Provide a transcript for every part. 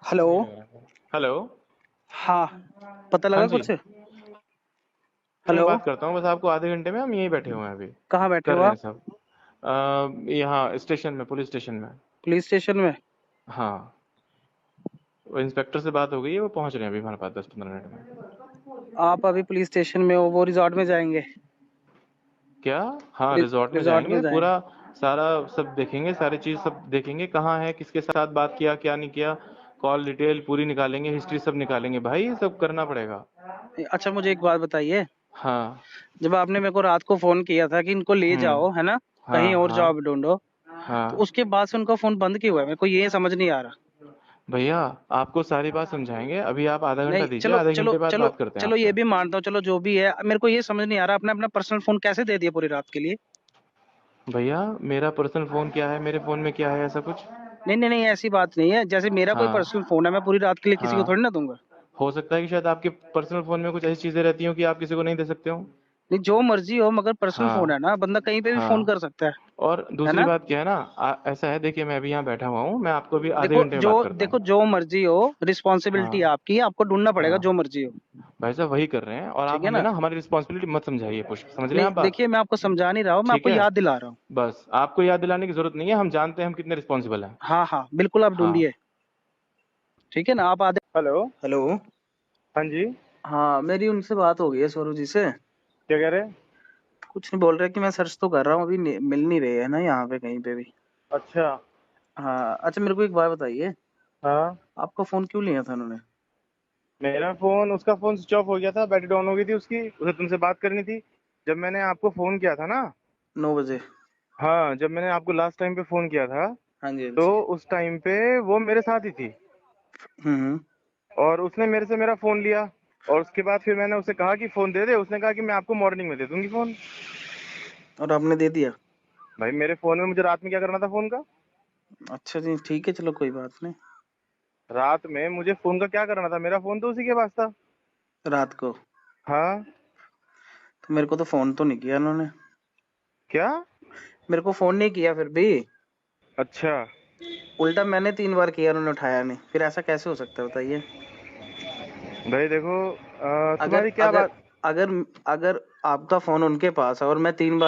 Hello. नहीं लग रहा। हेलो। हाँ, पता हाँ लगा जी। कुछ? मैं हेलो। बात करता हूँ, बस आपको आधे घंटे में हम यहीं बैठे हुए हैं अभी। कहाँ बैठे कर हो रहे हैं आप? सब। यहाँ स्टेशन में, पुलिस स्टेशन में। पुलिस स्टेशन में? हाँ। वो इंस्पेक्टर से बात हो गई है, वो पहुंच रहे हैं अभी हमारे पास 10-15 मिनट में। आप अभी पुलिस स्टेशन में हो, वो रिजॉर्ट में जाएंगे? क्या? हाँ, रिजॉर्ट में रिजॉर्ट में जाएंगे जाएंगे। पूरा। सारा सब देखेंगे, सारी चीज सब देखेंगे, कहाँ है, किसके साथ बात किया, क्या नहीं किया। कॉल डिटेल पूरी निकालेंगे, हिस्ट्री सब निकालेंगे भाई, ये सब करना पड़ेगा। अच्छा, मुझे एक बात बताइए। हाँ। जब आपने मेरे को रात को फोन किया था कि इनको ले जाओ, है ना, हाँ कहीं और हाँ जॉब ढूंढो, तो हाँ। उसके बाद से उनका फोन बंद क्यों हुआ है? मेरे को ये समझ नहीं आ रहा। भैया, आपको सारी बात समझाएंगे, अभी आप आधा घंटा नहीं, दीजिए, चलो आधे चलो घंटे बाद चलो। बात करते हैं चलो, ये आपसे। भी मानता हूँ, चलो जो भी है, मेरे को ये समझ नहीं आ रहा, आपने अपना पर्सनल फोन कैसे दे दिया पूरी रात के लिए? भैया, मेरा पर्सनल फोन क्या है, मेरे फोन में क्या है, ऐसा कुछ? नहीं नहीं नहीं, ऐसी बात नहीं है। जैसे मेरा कोई हाँ पर्सनल फोन है, मैं पूरी रात के लिए किसी को थोड़ी हाँ। ना दूंगा। हो सकता है कि शायद आपके पर्सनल फोन में कुछ ऐसी चीजें रहती हो कि आप किसी को नहीं दे सकते हो। नहीं, जो मर्जी हो, मगर पर्सनल फोन है हाँ ना, बंदा कहीं पे भी फोन हाँ। कर सकता और है दूसरी ना? बात क्या है ना, ऐसा है, देखिए मैं अभी यहाँ बैठा हुआ हूँ, मैं आपको अभी आधे देखो घंटे में जो बात करता देखो, हूँ। जो मर्जी हो, रिस्पॉन्सिबिलिटी हाँ आपकी है, आपको ढूंढना पड़ेगा जो हाँ। मर्जी हो। भाई साहब वही कर रहे हैं, और आप ठीक है हमें ना? ना हमारी रिस्पॉन्सिबिलिटी मत समझाइए, पुष्प, समझ रहे हैं नहीं, आप बात? देखिए, मैं आपको समझा नहीं रहा हूँ, मैं ठीक आपको है। याद दिला रहा हूँ। बस आपको याद दिलाने की जरूरत नहीं है, हम जानते हैं हम कितने रिस्पॉन्सिबल हैं। हाँ हाँ, बिल्कुल, आप हाँ। ढूंढिए। ठीक है ना, आप आधे। हेलो। हेलो। हाँ जी। हाँ, मेरी उनसे बात हो गई है, सौरभ जी से। क्या कह रहे हैं? कुछ नहीं बोल रहे कि मैं सर्च तो कर रहा हूँ, अभी मिल नहीं रहे है ना यहाँ पे कहीं पे भी। अच्छा। हाँ, अच्छा, मेरे को एक बात बताइए। हाँ। आपका फोन क्यों लिया था उन्होंने? मेरा फोन, उसका फोन स्विच ऑफ हो गया था, बैटरी डाउन हो गई थी उसकी, उसे तुमसे बात करनी थी। जब मैंने आपको फोन किया था ना। 9 बजे। हाँ, जब मैंने आपको लास्ट टाइम पे फोन किया था, हाँ जी, हाँ तो जी। उस टाइम पे वो मेरे साथ ही थी। हम्म। और उसने मेरे से मेरा फोन लिया। और उसके बाद फिर मैंने उसे कहा कि फोन दे दे, उसने कहा कि मैं आपको मॉर्निंग में दे दूंगी फोन। और आपने दे दिया? भाई, मेरे फोन में मुझे रात में क्या करना था फोन का? अच्छा जी, ठीक है, चलो कोई बात नहीं। रात में मुझे फोन का क्या करना था, मेरा फोन तो उसी के पास था। रात को? हाँ। तो मेरे को तो फोन तो नहीं किया उन्होंने। क्या? मेरे को फोन नहीं किया फिर भी। अच्छा। उल्टा मैंने 3 बार किया, उन्होंने उठाया नहीं, फिर ऐसा कैसे हो सकता है बताइए? भाई देखो, अगर तुम्हारी क्या अगर बात? अगर अगर आपका फोन उनके पास है और मैं 3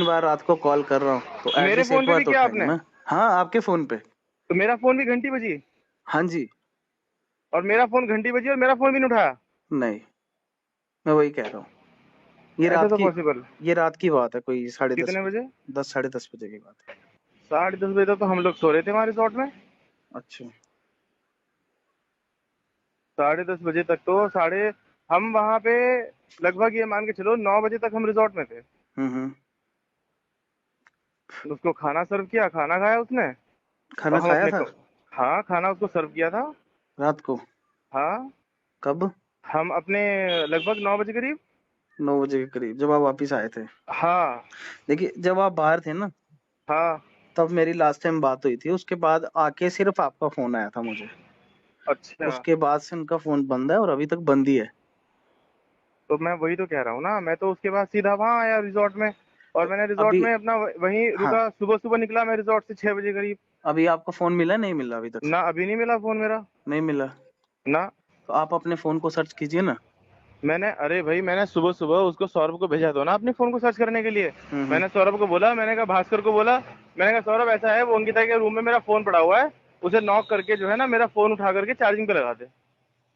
बार रात को कॉल कर रहा हूँ, तो मेरे एटलीस्ट एक फोन पे बार भी तो किया उठाएंगे आपने? ना। हाँ, आपके फोन पे। तो मेरा फोन भी घंटी बजी? हाँ जी। और मेरा फोन घंटी बजी और मेरा फोन भी नहीं उठाया? नहीं, मैं वही कह रहा हूँ। ये ऐसा रात तो की पॉसिबल? ये रात की बात है, कोई 10:30 कितने बजे। बजे? 10, 10:30 बजे की बात है। 10:30 बजे तक तो हम लोग सो रहे थे हमारे रिसोर्ट में। अच्छा। 10:30 बजे तक तो साढ़े, हम वहां पे लगभग ये मान के चलो 9 बजे तक हम रिसोर्ट में थे। हम्म। उसको खाना सर्व किया, खाना खाया उसने। खाना और हम खाया अपने था? हाँ, खाना उसको सर्व किया था। रात को? हाँ। कब? हम अपने लगभग 9 बजे करीब। 9 बजे के करीब, जब आप वापिस आए थे। हाँ देखिए, जब आप बाहर थे ना, हाँ। तब मेरी लास्ट टाइम बात हुई थी, उसके बाद आके सिर्फ आपका फोन आया था मुझे। अच्छा। उसके बाद से उनका फोन बंद है, और अभी तक बंद ही है। तो मैं वही तो कह रहा हूँ ना, मैं तो उसके बाद सीधा वहां आया रिसोर्ट में। और तो मैंने रिसोर्ट अभी, में अपना वहीं हाँ, रुका, सुबह सुबह निकला मैं रिसोर्ट से 6 बजे करीब। अभी आपका फोन मिला, नहीं मिला अभी तक? ना, अभी नहीं मिला फोन मेरा। नहीं मिला? ना। तो आप अपने फोन को सर्च कीजिए ना। मैंने, अरे भाई, मैंने सुबह सुबह उसको, सौरभ को भेजा दो ना अपने फोन को सर्च करने के लिए। हम्म। मैंने सौरभ को बोला, मैंने कहा भास्कर को बोला, मैंने कहा सौरभ ऐसा है, वो अंकिता के रूम में मेरा फोन पड़ा हुआ है, उसे नॉक करके जो है ना मेरा फोन उठा करके चार्जिंग पे लगा दे।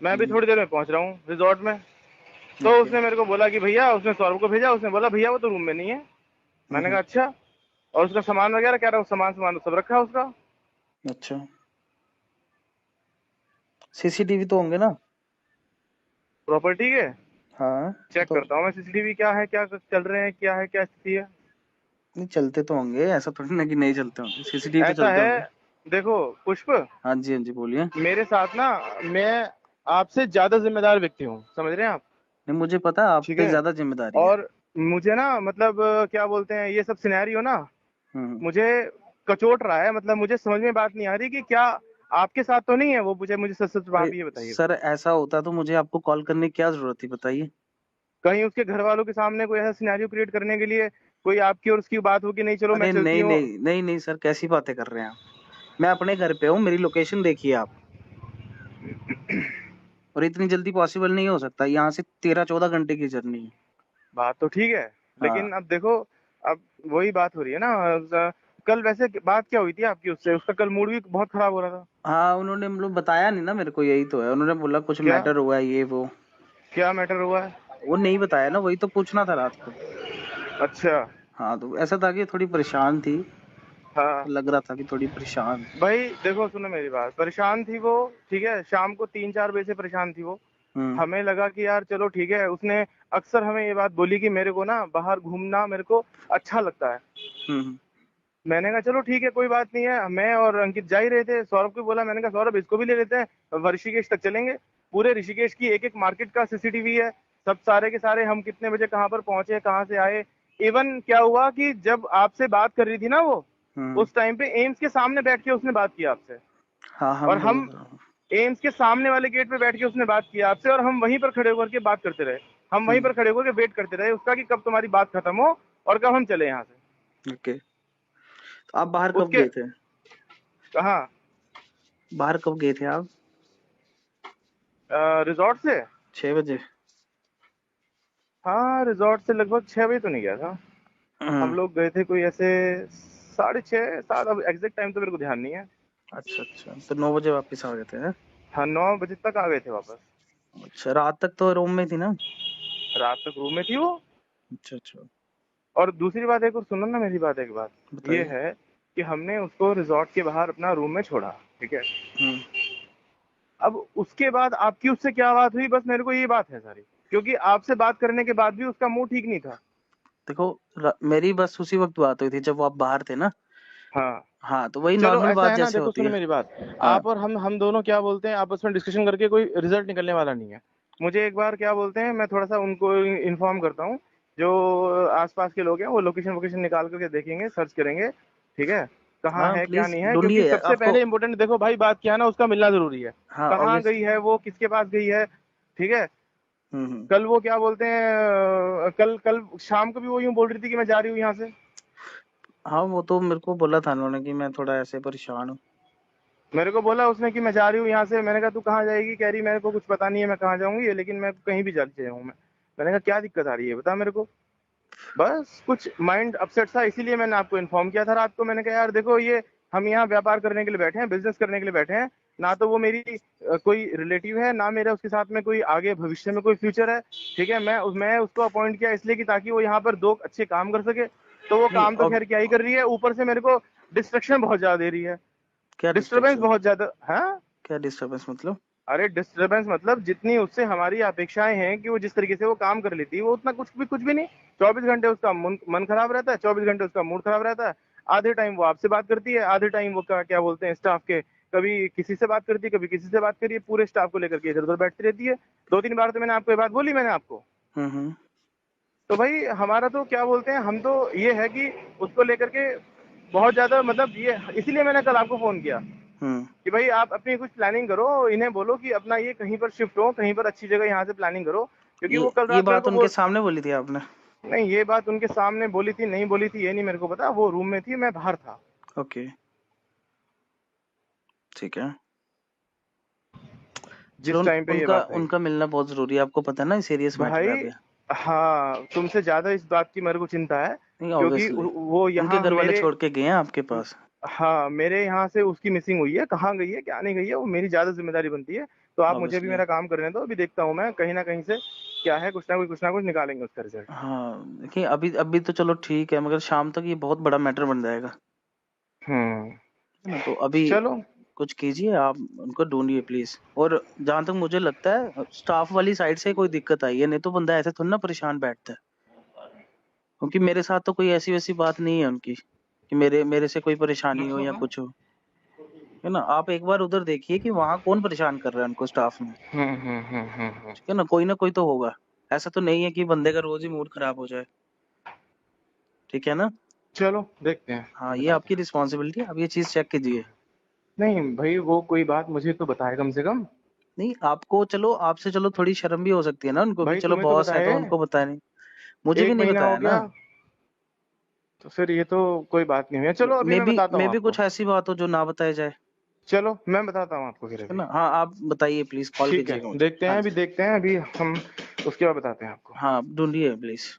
मैं अभी थोड़ी देर में पहुंच रहा हूँ रिजॉर्ट में। तो ओके। उसने मेरे को बोला कि भैया, उसने सौरभ को भेजा, उसने बोला भैया वो तो रूम में नहीं है। मैंने कहा अच्छा। और उसका सामान वगैरह कह रहा हूँ, सामान सामान सब रखा है उसका। अच्छा, सीसीटीवी तो होंगे ना? प्रॉपर्टी के। हाँ। चेक तो करता हूँ मैं सीसीटीवी, क्या है, क्या चल रहे हैं, क्या है, क्या स्थिति है। नहीं, चलते तो होंगे, ऐसा थोड़ी ना कि नहीं चलते होंगे, सीसीटीवी तो ऐसा चलते है, होंगे। देखो पुष्प, हाँ जी, हाँ जी, बोलिए। मेरे साथ ना, मैं आपसे ज्यादा जिम्मेदार व्यक्ति हूँ, समझ रहे हैं आप? नहीं, मुझे पता है आप ठीक पे है। ज्यादा जिम्मेदारी है। और मुझे ना, मतलब क्या बोलते हैं, ये सब सिनेरियो ना हम्म। मुझे कचोट रहा है, मतलब मुझे समझ में बात नहीं आ रही कि क्या आपके साथ तो नहीं है वो, मुझे मुझे सच सच अरे आप ये बताइए। सर, ऐसा होता तो मुझे आपको कॉल करने की क्या जरूरत थी, बताइए? कहीं उसके घर वालों के सामने कोई ऐसा सिनेरियो क्रिएट करने के लिए कोई आपकी और उसकी बात हो कि नहीं चलो मैं अरे चलती नहीं हूँ। नहीं नहीं नहीं सर, कैसी बातें कर रहे हैं आप? मैं अपने घर पे हूँ, मेरी लोकेशन देखिए आप। और इतनी जल्दी पॉसिबल नहीं हो सकता, यहाँ से 13-14 घंटे की जर्नी है। बात तो ठीक है, हाँ लेकिन अब देखो, अब वही बात हो रही है ना। कल वैसे बात क्या हुई थी आपकी उससे? उसका कल मूड भी बहुत खराब हो रहा था। हाँ, उन्होंने मतलब बताया नहीं ना मेरे को, यही तो है, उन्होंने बोला कुछ क्या? मैटर हुआ है ये वो। क्या मैटर हुआ है? वो नहीं बताया ना, वही तो पूछना था रात को। अच्छा। हाँ तो ऐसा था कि थोड़ी परेशान थी, हाँ लग रहा था कि थोड़ी परेशान। भाई देखो, सुनो मेरी बात, परेशान थी वो, ठीक है, शाम को 3-4 बजे से परेशान थी वो। हम्म हमें लगा कि यार चलो ठीक है, उसने अक्सर हमें ये बात बोली कि मेरे को ना बाहर घूमना मेरे को अच्छा लगता है। हम्म मैंने कहा चलो ठीक है, कोई बात नहीं है। मैं और अंकित जा ही रहे थे, सौरभ को बोला, मैंने कहा सौरभ इसको भी ले लेते हैं, ऋषिकेश तक चलेंगे। पूरे ऋषिकेश की एक एक मार्केट का सीसीटीवी है, सब सारे के सारे, हम कितने बजे कहाँ पर पहुंचे, कहाँ से आए। इवन क्या हुआ कि जब आपसे बात कर रही थी ना वो, हम्म। उस टाइम पे एम्स के सामने बैठ के उसने बात किया आपसे। हाँ हाँ, और मैं वही हम कर रहा हूँ। एम्स के सामने वाले गेट पे बैठ के उसने बात किया आपसे, और हम वहीं पर खड़े होकर के बात करते रहे। हम वहीं हम्म। पर खड़े होकर के वेट करते रहे उसका कि कब तुम्हारी बात खत्म हो और कब हम चले यहाँ से। ओके, तो आप बाहर कब उसके गए थे? कहा? बाहर कब गए थे आप? रिजॉर्ट से? 6 बजे? हाँ, रिजॉर्ट से लगभग 6 बजे तो नहीं गया था। हम हम्म। लोग गए थे कोई ऐसे 6:30 7, अब एग्जैक्ट टाइम तो मेरे को ध्यान नहीं है। अच्छा अच्छा, तो 9 बजे वापस आ गए थे, हैं? हाँ, 9 बजे तक आ गए थे वापस। अच्छा, रात तक तो रूम में थी ना? रात तक रूम में थी वो। अच्छा अच्छा, और दूसरी बात, एक और सुनो ना मेरी बात, एक बात ये बताइए। है कि हमने उसको रिजॉर्ट के बाहर अपना रूम में छोड़ा, ठीक है। हम्म। अब उसके बाद आपकी उससे क्या बात हुई, बस मेरे को ये बात है सारी, क्योंकि आपसे बात करने के बाद भी उसका मूड ठीक नहीं था। देखो, मेरी बस उसी वक्त बात हुई थी जब आप बाहर थे ना। हाँ। हाँ, तो वही चलो नॉर्मल ऐसा बात है ना, जैसे देखो होती सुनो है। मेरी बात, हाँ। आप और हम दोनों क्या बोलते हैं, आपस में डिस्कशन करके कोई रिजल्ट निकलने वाला नहीं है। मुझे एक बार क्या बोलते हैं, मैं थोड़ा सा उनको इन्फॉर्म करता हूँ, जो आसपास के लोग हैं वो लोकेशन वोकेशन निकाल करके देखेंगे, सर्च करेंगे, ठीक है, कहाँ हाँ है क्या प्लीज नहीं है। क्योंकि ढूंढिए सबसे आपको। पहले इम्पोर्टेंट, देखो भाई, बात क्या है ना, उसका मिलना जरूरी है। हाँ कहाँ ऑब्वियस। गई है वो, किसके पास गई है, ठीक है। हम्म। कल वो क्या बोलते हैं, कल कल शाम को भी वो यूं बोल रही थी कि मैं जा रही हूँ यहाँ से। हाँ, वो तो मेरे को बोला था उन्होंने कि मैं थोड़ा ऐसे परेशान हूँ। मेरे को बोला उसने कि मैं जा रही हूँ यहाँ से। मैंने कहा तू कहाँ जाएगी? कह रही मेरे को कुछ पता नहीं है मैं कहाँ जाऊंगी, लेकिन मैं कहीं भी जाती हूँ मैं। मैंने कहा क्या दिक्कत आ रही है बता मेरे को। बस कुछ माइंड अपसेट था, इसीलिए मैंने आपको इन्फॉर्म किया था रात को। मैंने कहा यार देखो, ये हम यहाँ व्यापार करने के लिए बैठे हैं, बिजनेस करने के लिए बैठे हैं। ना तो वो मेरी कोई रिलेटिव है, ना मेरा उसके साथ में कोई आगे भविष्य में कोई फ्यूचर है, ठीक है। मैं उसको अपॉइंट किया इसलिए कि ताकि वो यहाँ पर 2 अच्छे काम कर सके। तो वो नहीं, काम तो अब खैर क्या ही कर रही है, ऊपर से मेरे को डिस्ट्रक्शन बहुत ज्यादा दे रही है। क्या डिस्टरबेंस डिस्ट्रक्शन? बहुत ज्यादा है। क्या डिस्टरबेंस मतलब? अरे डिस्टरबेंस मतलब, जितनी उससे हमारी अपेक्षाएं हैं कि वो जिस तरीके से वो काम कर लेती है, वो उतना कुछ भी नहीं। 24 घंटे उसका मन खराब रहता है, 24 घंटे उसका मूड खराब रहता है। आधे टाइम वो आपसे बात करती है, आधे टाइम वो क्या बोलते हैं स्टाफ के, कभी किसी से बात करती है, कभी किसी से बात करी है, पूरे स्टाफ को लेकर के इधर उधर बैठती रहती है। 2-3 बार तो मैंने आपको ये बात बोली मैंने आपको। हम्म। तो भाई हमारा तो क्या बोलते हैं, हम तो ये है कि उसको लेकर के बहुत ज्यादा, मतलब ये इसीलिए मैंने कल आपको फोन किया हम्म। कि भाई आप अपनी कुछ प्लानिंग करो, इन्हें बोलो कि अपना ये कहीं पर शिफ्ट हो, कहीं पर अच्छी जगह यहाँ से प्लानिंग करो। क्योंकि ये वो कल ये रात मेरे बात को उनके बोल, सामने बोली थी आपने? नहीं ये बात उनके सामने बोली थी नहीं बोली थी ये नहीं मेरे को पता, वो रूम में थी, मैं बाहर था। ओके, ठीक है। चलो, जिस टाइम पे ये उनका बात आई। उनका मिलना बहुत जरूरी है, आपको पता है ना, सीरियस मैटर है भाई अभी। हाँ, तुमसे ज्यादा इस बात की मेरे को चिंता है, नहीं, क्योंकि ऑब्वियसली वो उनके यहाँ घर वाले मेरे, छोड़ के गए हैं आपके पास। हाँ मेरे यहाँ से उसकी मिसिंग हुई है, कहाँ गई है क्या नहीं गई है वो मेरी ज्यादा जिम्मेदारी बनती है। तो आप मुझे भी ऑब्वियसली। मेरा काम करने दो, अभी देखता हूँ मैं कहीं ना कहीं से क्या है, कुछ ना कुछ निकालेंगे उसका रिजल्ट। हाँ देखिए, अभी अभी तो चलो ठीक है, मगर शाम तक ये बहुत बड़ा मैटर बन जाएगा, हम्म। है ना? तो अभी चलो। कुछ कीजिए आप, उनको ढूंढिए प्लीज। और जहां तक मुझे लगता है, स्टाफ वाली साइड से कोई दिक्कत आई है, नहीं तो बंदा ऐसे थोड़ा ना परेशान बैठता है। क्योंकि मेरे साथ तो कोई ऐसी वैसी बात नहीं है उनकी कि मेरे मेरे से कोई परेशानी हो या कुछ हो, है ना? आप एक बार उधर देखिए कि वहां कौन परेशान कर रहा है उनको स्टाफ में। ठीक है ना कोई तो होगा। ऐसा तो नहीं है कि बंदे का रोज ही मूड खराब हो जाए। ठीक है ना? चलो देखते हैं, हाँ, ये बताते आपकी हैं। रिस्पॉन्सिबिलिटी है, आप ये चीज चेक कीजिए। नहीं भाई, वो कोई बात मुझे तो बताए कम से कम। नहीं, आपको चलो, आपसे चलो थोड़ी शर्म भी हो सकती है ना उनको, कि भाई चलो तुम्हें तो बॉस है बताए, तो उनको बताया नहीं। मुझे भी एक नहीं महीना हो बताया ना। गया, तो फिर ये तो कोई बात नहीं हुई है। चलो अभी मे मैं बी बताता हूँ मे बी आपको। कुछ ऐसी बात हो जो ना बताया जाए। चलो मैं बताता हूँ आपको फिर है अभी। ना? हाँ, आप बताइए प्लीज, कॉल ठीक है, कीजिएगा मुझे। देखते हाँ हैं, जी, अभी देखते हैं, अभी हम उसके बाद बताते हैं आपको। हाँ ढूंढिए प्लीज।